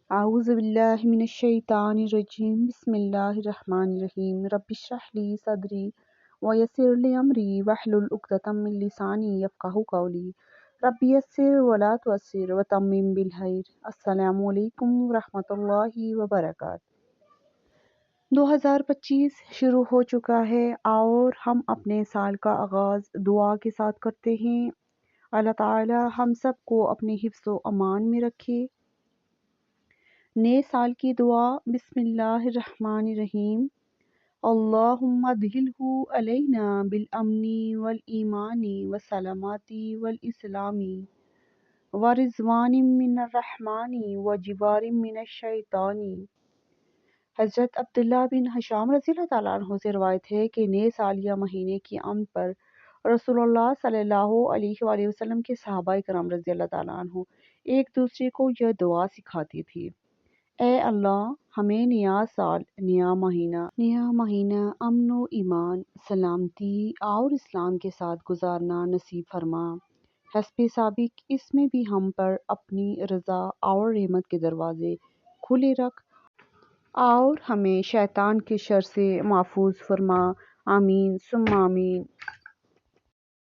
اعوذ باللہ من الشیطان الرجیم بسم اللہ الرحمن الرحیم رب اشرح لی صدری ویسر لی امری واحلل عقدۃ من لسانی یفقہوا قولی رب یسر ولا تعسر وتمم بالخیر۔ السلام علیکم ورحمۃ اللہ وبرکاتہ۔ 2025 شروع ہو چکا ہے اور ہم اپنے سال کا آغاز دعا کے ساتھ کرتے ہیں۔ اللہ تعالی ہم سب کو اپنے حفظ و امان میں رکھے۔ نئے سال کی دعا۔ بسم اللہ الرحمن الرحیم۔ اللہم ادخلہ علینا بالامن والایمان والسلامۃ والاسلام ورضوان من الرحمن وجوار من الشیطان۔ حضرت عبداللہ بن حشام رضی اللہ تعالیٰ عنہ سے روایت ہے کہ نئے سال یا مہینے کی آمد پر رسول اللہ صلی اللہ علیہ وآلہ وسلم کے صحابہ کرام رضی اللہ تعالیٰ عنہ ایک دوسرے کو یہ دعا سکھاتی تھی: اے اللہ، ہمیں نیا سال، نیا مہینہ امن و ایمان، سلامتی اور اسلام کے ساتھ گزارنا نصیب فرما۔ حسب سابق اس میں بھی ہم پر اپنی رضا اور رحمت کے دروازے کھلے رکھ اور ہمیں شیطان کے شر سے محفوظ فرما۔ آمین ثم آمین۔